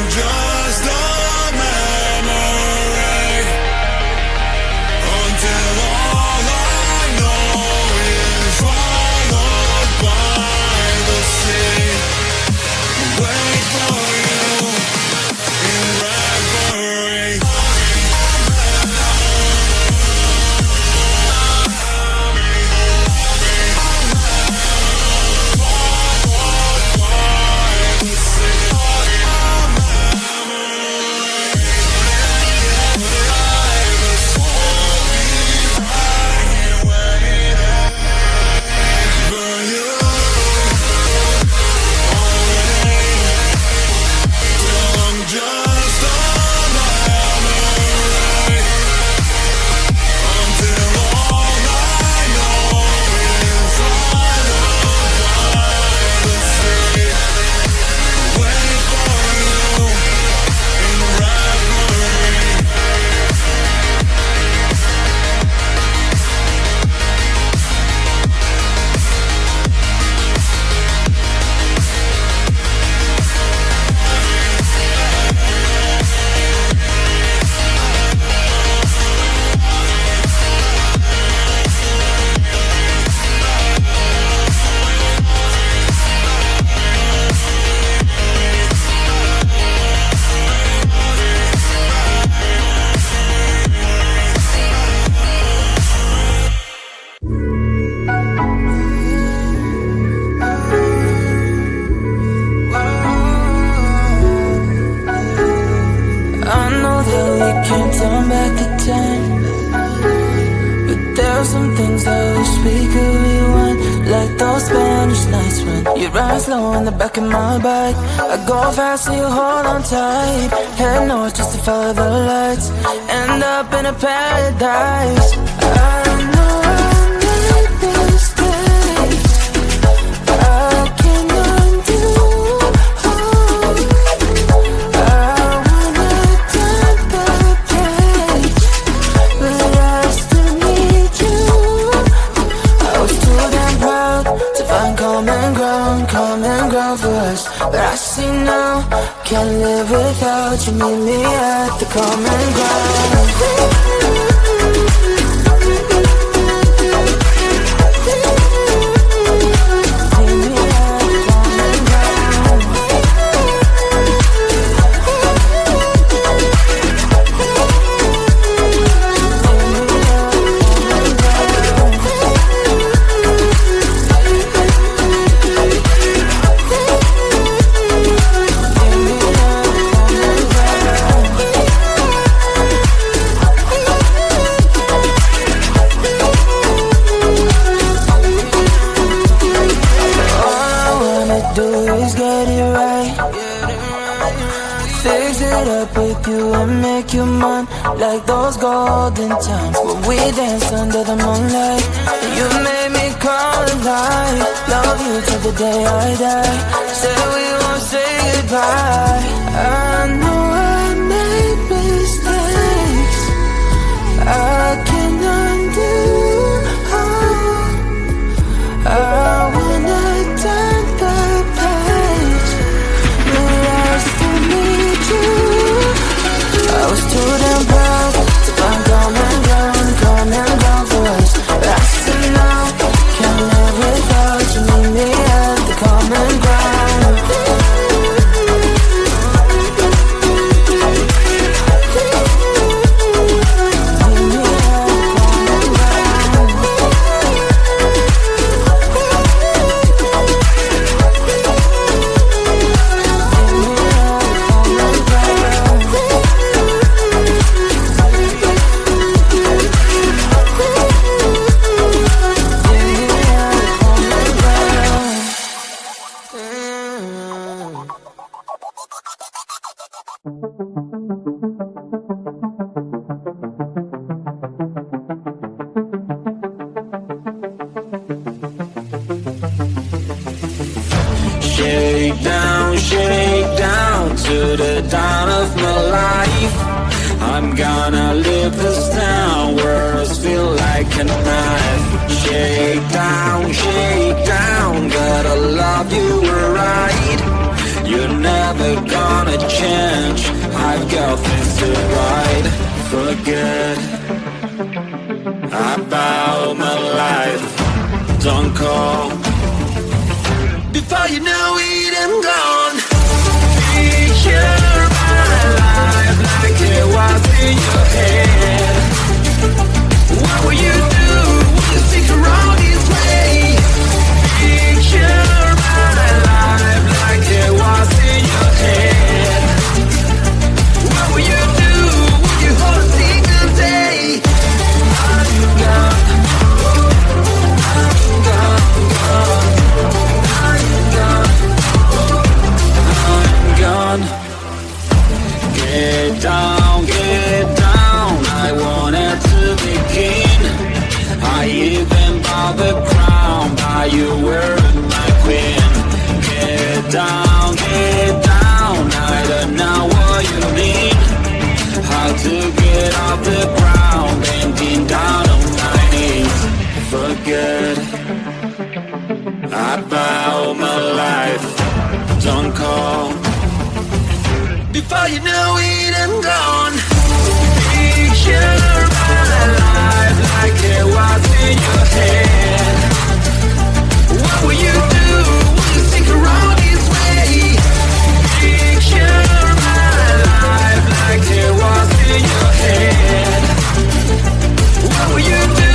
just a memory until all I know is followed by the sea. Wait for you in reverie. Can't turn back the time, but there are some things I wish we could rewind, like those Spanish nights when you ride slow in the back of my bike. I go fast so you hold on tight, head north just to follow the lights, end up in a paradise. I know I made mistakes, I can undo. Common ground for us, but I see now, can't live without you. Meet me at the common ground. With you and make you mine, like those golden times when we danced under the moonlight. You made me come alive, love you till the day I die. Say we won't say goodbye. I know I made mistakes, I can undo. I wanna turn the page, but I still need you. I was too damn proud to find common ground for us, but I see now, can't live without you. Meet me at the common ground. Shake down to the dawn of my life. I'm gonna live this down, words feel like a knife. Shake down, gotta love you right. You know never gonna change. I've got things to write. Forget about my life. Don't call before you know it, I'm gone. Picture my life like it was in your head. What will you do when you stick around this way? Picture my life like it was in your head. What will you do when you hold a single day? I'm gone, I'm gone, gone. I'm gone, I'm gone. Get down, get down. I wanted to begin. I even bought the crown, but you weren't my queen. Get down, get down. I don't know what you mean. How to get off the ground, bending down on my knees. Forget about my life. Don't call before you know it, I'm gone. Picture my life like it was in your head. What will you do when you stick around this way? Picture my life like it was in your head. What will you do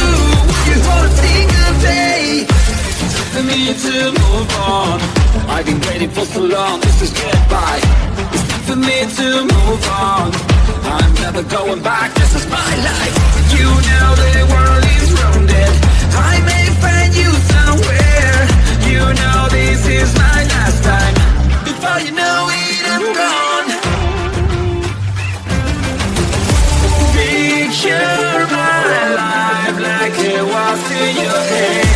when you hold a single day? For me to move on, I've been waiting for so long, this is goodbye. It's time for me to move on. I'm never going back, this is my life. You know the world is rounded. I may find you somewhere. You know this is my last time. Before you know it, I'm gone. Picture my life like it was in your head.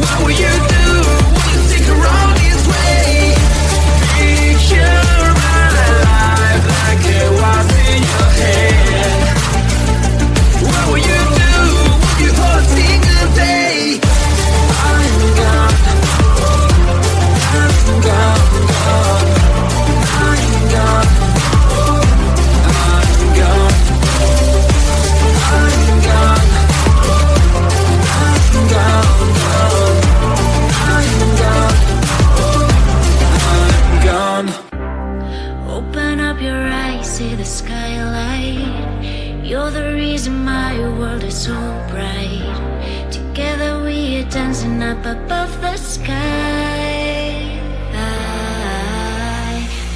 What will you do when you stick around this way? Picture my life like it was in your head. What will you do when you hold a single day? I'm gone, I'm gone, gone. I'm gone, I'm gone, I'm gone, I'm gone, gone. I'm gone, I'm gone. Open up your eyes, see the skyline. You're the reason my world is so bright. Together we are dancing up above the sky.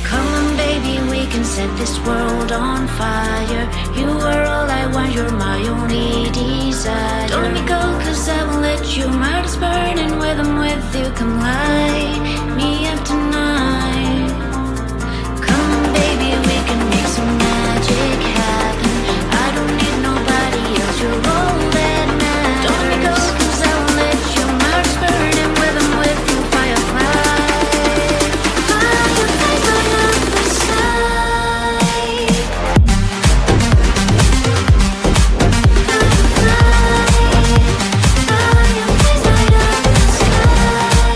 Come on baby, we can set this world on fire. You are all I want, you're my only desire. Don't let me go, cause I won't let you. My heart is burning when I'm with you. Come light me up tonight. Come on baby, we can make some magic happen. I don't need nobody else, you're all that matters. Don't let me go, cause I won't let you. My heart is burning when I'm with you. Firefly, firefly burn up the side. Fireflies light up the sky.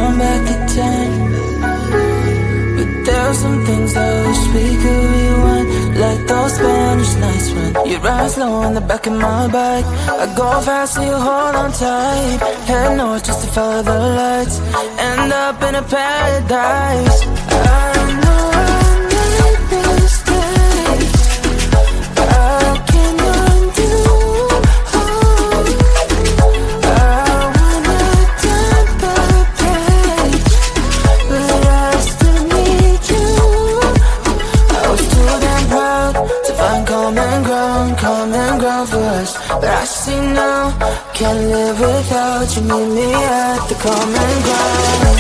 turn back the time, but there's some things that I wish we could rewind. Like those Spanish nights when you ride slow in the back of my bike. I go fast so you hold on tight. Head north just to follow the lights. End up in a paradise. I know I made mistakes. I can undo. I wanna turn the page, but I still need you. I was too damn proud to find common ground for us. But I see now, can't live without you. Meet me at the common ground.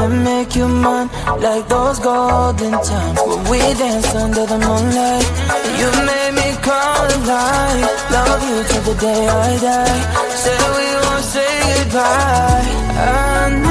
Make you mine like those golden times when we danced under the moonlight. You made me come alive. Love you till the day I die. Said we won't say goodbye. I know